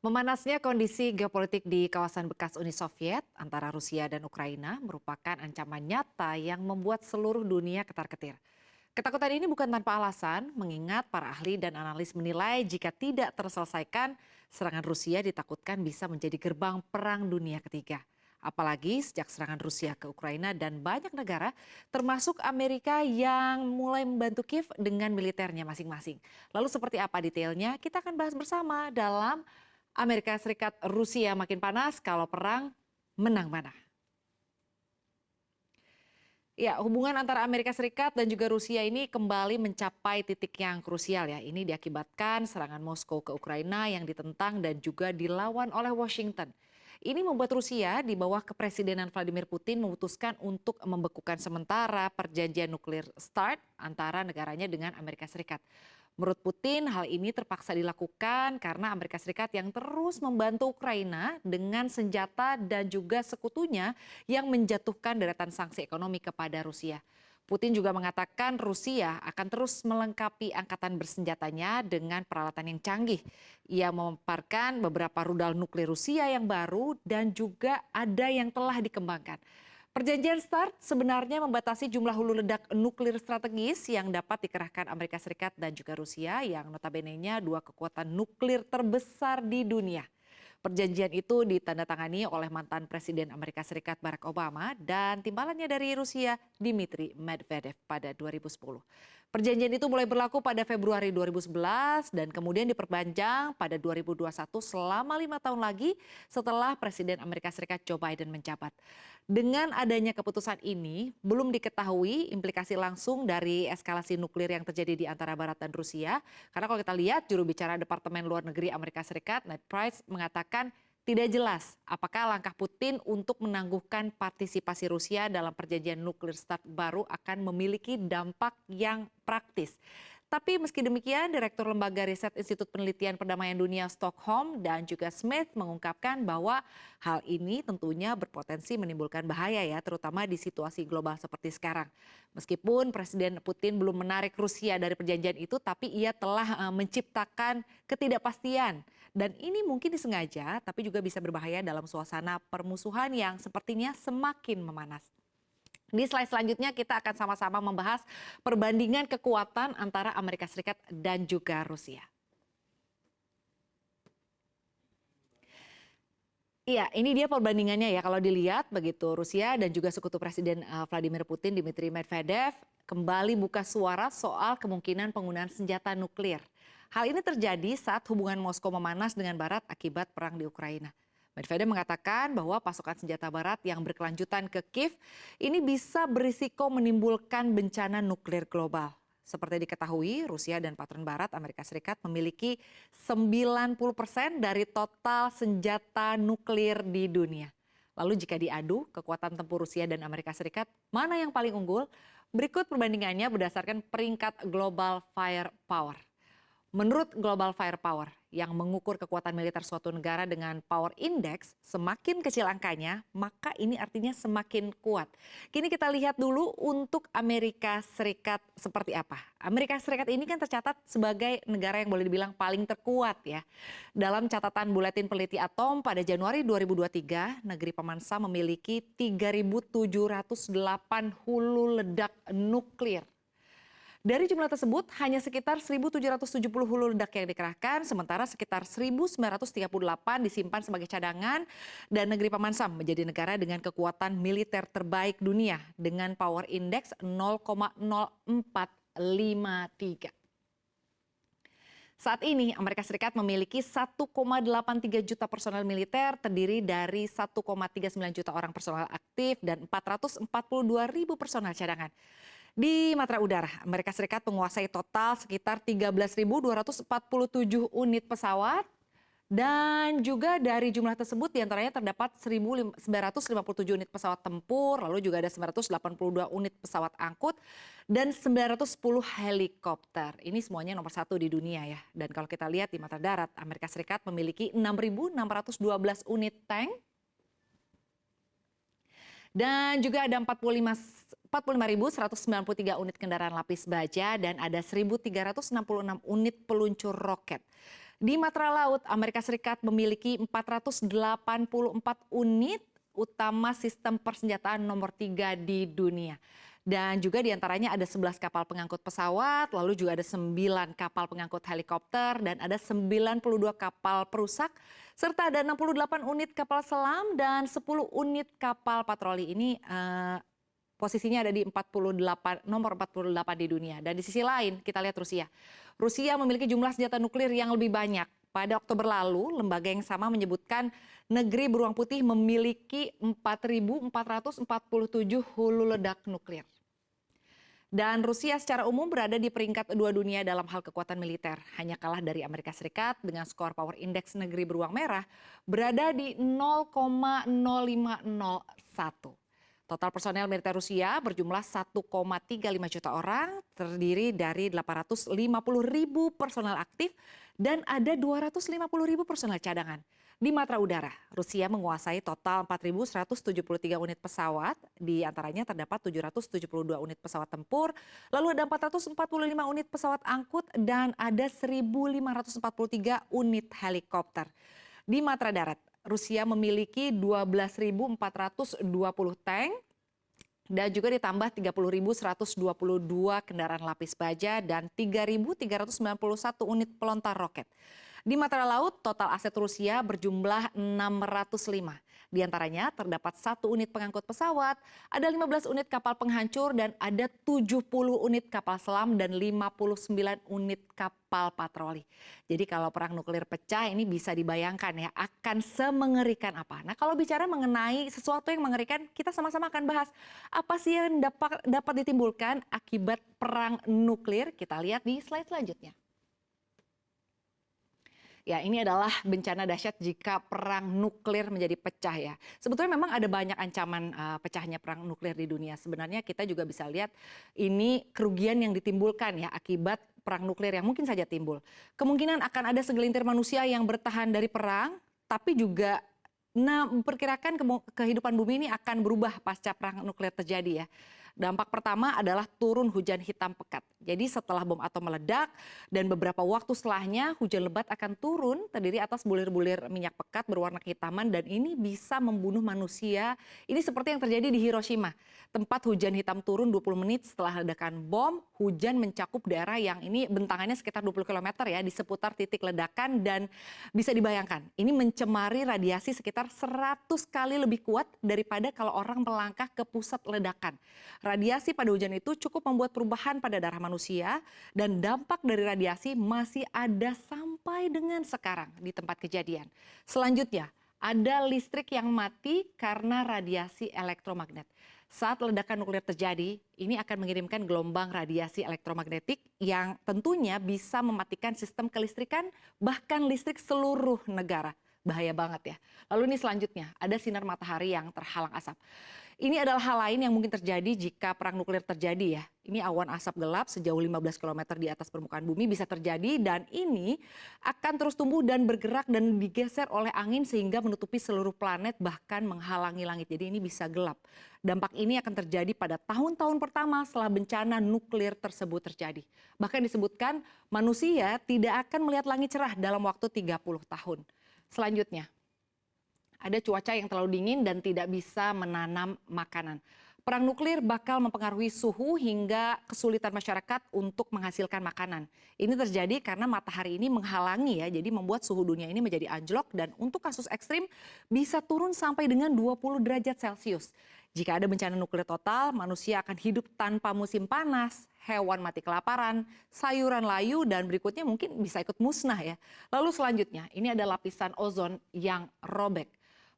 Memanasnya kondisi geopolitik di kawasan bekas Uni Soviet antara Rusia dan Ukraina merupakan ancaman nyata yang membuat seluruh dunia ketar-ketir. Ketakutan ini bukan tanpa alasan, mengingat para ahli dan analis menilai jika tidak terselesaikan, serangan Rusia ditakutkan bisa menjadi gerbang perang dunia ketiga. Apalagi sejak serangan Rusia ke Ukraina dan banyak negara, termasuk Amerika yang mulai membantu Kiev dengan militernya masing-masing. Lalu seperti apa detailnya? Kita akan bahas bersama dalam Amerika Serikat Rusia makin panas, kalau perang menang mana? Ya, hubungan antara Amerika Serikat dan juga Rusia ini kembali mencapai titik yang krusial ya. Ini diakibatkan serangan Moskow ke Ukraina yang ditentang dan juga dilawan oleh Washington. Ini membuat Rusia di bawah kepresidenan Vladimir Putin memutuskan untuk membekukan sementara perjanjian nuklir START antara negaranya dengan Amerika Serikat. Menurut Putin, hal ini terpaksa dilakukan karena Amerika Serikat yang terus membantu Ukraina dengan senjata dan juga sekutunya yang menjatuhkan deretan sanksi ekonomi kepada Rusia. Putin juga mengatakan Rusia akan terus melengkapi angkatan bersenjatanya dengan peralatan yang canggih. Ia memaparkan beberapa rudal nuklir Rusia yang baru dan juga ada yang telah dikembangkan. Perjanjian START sebenarnya membatasi jumlah hulu ledak nuklir strategis yang dapat dikerahkan Amerika Serikat dan juga Rusia yang notabene-nya dua kekuatan nuklir terbesar di dunia. Perjanjian itu ditandatangani oleh mantan Presiden Amerika Serikat Barack Obama dan timbalannya dari Rusia Dmitry Medvedev pada 2010. Perjanjian itu mulai berlaku pada Februari 2011 dan kemudian diperpanjang pada 2021 selama 5 tahun lagi setelah Presiden Amerika Serikat Joe Biden menjabat. Dengan adanya keputusan ini, belum diketahui implikasi langsung dari eskalasi nuklir yang terjadi di antara Barat dan Rusia. Karena kalau kita lihat, juru bicara Departemen Luar Negeri Amerika Serikat, Ned Price, mengatakan tidak jelas apakah langkah Putin untuk menangguhkan partisipasi Rusia dalam perjanjian nuklir START baru akan memiliki dampak yang praktis. Tapi meski demikian, Direktur Lembaga Riset Institut Penelitian Perdamaian Dunia Stockholm dan juga Smith mengungkapkan bahwa hal ini tentunya berpotensi menimbulkan bahaya ya, terutama di situasi global seperti sekarang. Meskipun Presiden Putin belum menarik Rusia dari perjanjian itu, tapi ia telah menciptakan ketidakpastian. Dan ini mungkin disengaja, tapi juga bisa berbahaya dalam suasana permusuhan yang sepertinya semakin memanas. Di slide selanjutnya kita akan sama-sama membahas perbandingan kekuatan antara Amerika Serikat dan juga Rusia. Iya, ini dia perbandingannya ya kalau dilihat begitu Rusia dan juga sekutu Presiden Vladimir Putin Dmitry Medvedev kembali buka suara soal kemungkinan penggunaan senjata nuklir. Hal ini terjadi saat hubungan Moskow memanas dengan Barat akibat perang di Ukraina. Medvedev mengatakan bahwa pasokan senjata Barat yang berkelanjutan ke Kiev ini bisa berisiko menimbulkan bencana nuklir global. Seperti diketahui, Rusia dan patron Barat Amerika Serikat memiliki 90% dari total senjata nuklir di dunia. Lalu jika diadu, kekuatan tempur Rusia dan Amerika Serikat mana yang paling unggul? Berikut perbandingannya berdasarkan peringkat Global Firepower. Menurut Global Firepower, yang mengukur kekuatan militer suatu negara dengan power index, semakin kecil angkanya, maka ini artinya semakin kuat. Kini kita lihat dulu untuk Amerika Serikat seperti apa. Amerika Serikat ini kan tercatat sebagai negara yang boleh dibilang paling terkuat ya. Dalam catatan Buletin Peneliti Atom pada Januari 2023, negeri pemansa memiliki 3.708 hulu ledak nuklir. Dari jumlah tersebut, hanya sekitar 1.770 hulu ledak yang dikerahkan, sementara sekitar 1.938 disimpan sebagai cadangan, dan negeri Pemansam menjadi negara dengan kekuatan militer terbaik dunia dengan power index 0,0453. Saat ini Amerika Serikat memiliki 1,83 juta personel militer terdiri dari 1,39 juta orang personel aktif dan 442.000 personel cadangan. Di matra udara, Amerika Serikat menguasai total sekitar 13.247 unit pesawat dan juga dari jumlah tersebut diantaranya terdapat 1.957 unit pesawat tempur, lalu juga ada 982 unit pesawat angkut dan 910 helikopter. Ini semuanya nomor satu di dunia ya. Dan kalau kita lihat di mata darat, Amerika Serikat memiliki 6.612 unit tank dan juga ada 45.193 unit kendaraan lapis baja dan ada 1.366 unit peluncur roket. Di matra laut, Amerika Serikat memiliki 484 unit utama sistem persenjataan nomor 3 di dunia. Dan juga diantaranya ada 11 kapal pengangkut pesawat, lalu juga ada 9 kapal pengangkut helikopter, dan ada 92 kapal perusak, serta ada 68 unit kapal selam dan 10 unit kapal patroli. Ini posisinya ada di 48, nomor 48 di dunia. Dan di sisi lain kita lihat Rusia. Rusia memiliki jumlah senjata nuklir yang lebih banyak. Pada Oktober lalu, lembaga yang sama menyebutkan negeri beruang putih memiliki 4.447 hulu ledak nuklir. Dan Rusia secara umum berada di peringkat 2 dunia dalam hal kekuatan militer. Hanya kalah dari Amerika Serikat dengan skor power index negeri beruang merah berada di 0,0501. Total personel militer Rusia berjumlah 1,35 juta orang, terdiri dari 850.000 personel aktif dan ada 250.000 personel cadangan. Di matra udara, Rusia menguasai total 4.173 unit pesawat, di antaranya terdapat 772 unit pesawat tempur, lalu ada 445 unit pesawat angkut dan ada 1.543 unit helikopter. Di matra darat, Rusia memiliki 12.420 tank dan juga ditambah 30.122 kendaraan lapis baja dan 3.391 unit pelontar roket. Di matra laut, total aset Rusia berjumlah 605. Di antaranya terdapat 1 unit pengangkut pesawat, ada 15 unit kapal penghancur, dan ada 70 unit kapal selam dan 59 unit kapal patroli. Jadi kalau perang nuklir pecah ini bisa dibayangkan ya akan semengerikan apa. Nah kalau bicara mengenai sesuatu yang mengerikan, kita sama-sama akan bahas apa sih yang dapat ditimbulkan akibat perang nuklir. Kita lihat di slide selanjutnya. Ya, ini adalah bencana dahsyat jika perang nuklir menjadi pecah ya. Sebetulnya memang ada banyak ancaman pecahnya perang nuklir di dunia. Sebenarnya kita juga bisa lihat ini kerugian yang ditimbulkan ya akibat perang nuklir yang mungkin saja timbul. Kemungkinan akan ada segelintir manusia yang bertahan dari perang, tapi juga memperkirakan kehidupan bumi ini akan berubah pasca perang nuklir terjadi ya. Dampak pertama adalah turun hujan hitam pekat. Jadi setelah bom atom meledak dan beberapa waktu setelahnya hujan lebat akan turun terdiri atas bulir-bulir minyak pekat berwarna kehitaman dan ini bisa membunuh manusia. Ini seperti yang terjadi di Hiroshima. Tempat hujan hitam turun 20 menit setelah ledakan bom, hujan mencakup daerah yang ini bentangannya sekitar 20 km ya di seputar titik ledakan dan bisa dibayangkan ini mencemari radiasi sekitar 100 kali lebih kuat daripada kalau orang melangkah ke pusat ledakan. Radiasi pada hujan itu cukup membuat perubahan pada darah manusia dan dampak dari radiasi masih ada sampai dengan sekarang di tempat kejadian. Selanjutnya, ada listrik yang mati karena radiasi elektromagnet. Saat ledakan nuklir terjadi, ini akan mengirimkan gelombang radiasi elektromagnetik yang tentunya bisa mematikan sistem kelistrikan bahkan listrik seluruh negara. Bahaya banget ya. Lalu ini selanjutnya, ada sinar matahari yang terhalang asap. Ini adalah hal lain yang mungkin terjadi jika perang nuklir terjadi ya. Ini awan asap gelap sejauh 15 km di atas permukaan bumi bisa terjadi dan ini akan terus tumbuh dan bergerak dan digeser oleh angin sehingga menutupi seluruh planet bahkan menghalangi langit. Jadi ini bisa gelap. Dampak ini akan terjadi pada tahun-tahun pertama setelah bencana nuklir tersebut terjadi. Bahkan disebutkan manusia tidak akan melihat langit cerah dalam waktu 30 tahun. Selanjutnya, ada cuaca yang terlalu dingin dan tidak bisa menanam makanan. Perang nuklir bakal mempengaruhi suhu hingga kesulitan masyarakat untuk menghasilkan makanan. Ini terjadi karena matahari ini menghalangi ya, jadi membuat suhu dunia ini menjadi anjlok dan untuk kasus ekstrim bisa turun sampai dengan 20 derajat Celcius. Jika ada bencana nuklir total, manusia akan hidup tanpa musim panas, hewan mati kelaparan, sayuran layu, dan berikutnya mungkin bisa ikut musnah ya. Lalu selanjutnya, ini ada lapisan ozon yang robek.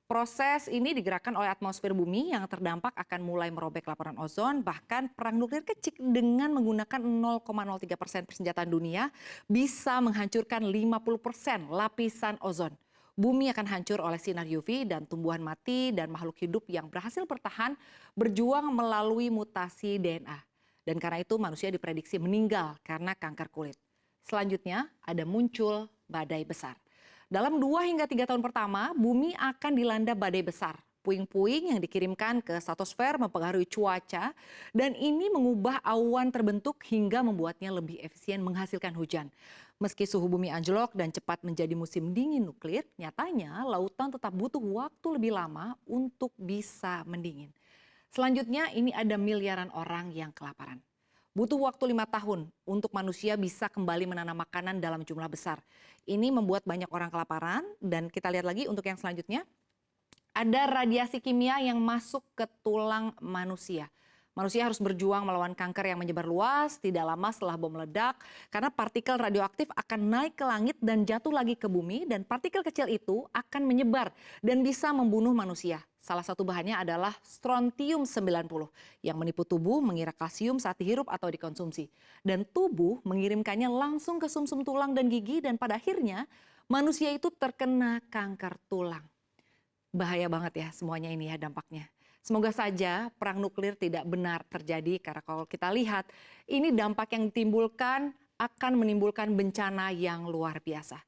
Proses ini digerakkan oleh atmosfer bumi yang terdampak akan mulai merobek laporan ozon. Bahkan perang nuklir kecil dengan menggunakan 0,03% persenjataan dunia bisa menghancurkan 50% lapisan ozon. Bumi akan hancur oleh sinar UV dan tumbuhan mati dan makhluk hidup yang berhasil bertahan berjuang melalui mutasi DNA. Dan karena itu manusia diprediksi meninggal karena kanker kulit. Selanjutnya ada muncul badai besar. Dalam 2 hingga 3 tahun pertama, bumi akan dilanda badai besar. Puing-puing yang dikirimkan ke stratosfer mempengaruhi cuaca dan ini mengubah awan terbentuk hingga membuatnya lebih efisien menghasilkan hujan. Meski suhu bumi anjlok dan cepat menjadi musim dingin nuklir, nyatanya lautan tetap butuh waktu lebih lama untuk bisa mendingin. Selanjutnya ini ada miliaran orang yang kelaparan. Butuh waktu 5 tahun untuk manusia bisa kembali menanam makanan dalam jumlah besar. Ini membuat banyak orang kelaparan dan kita lihat lagi untuk yang selanjutnya. Ada radiasi kimia yang masuk ke tulang manusia. Manusia harus berjuang melawan kanker yang menyebar luas tidak lama setelah bom meledak karena partikel radioaktif akan naik ke langit dan jatuh lagi ke bumi dan partikel kecil itu akan menyebar dan bisa membunuh manusia. Salah satu bahannya adalah strontium 90 yang menipu tubuh mengira kalsium saat dihirup atau dikonsumsi. Dan tubuh mengirimkannya langsung ke sumsum tulang dan gigi dan pada akhirnya manusia itu terkena kanker tulang. Bahaya banget ya semuanya ini ya dampaknya. Semoga saja perang nuklir tidak benar terjadi karena kalau kita lihat ini dampak yang ditimbulkan akan menimbulkan bencana yang luar biasa.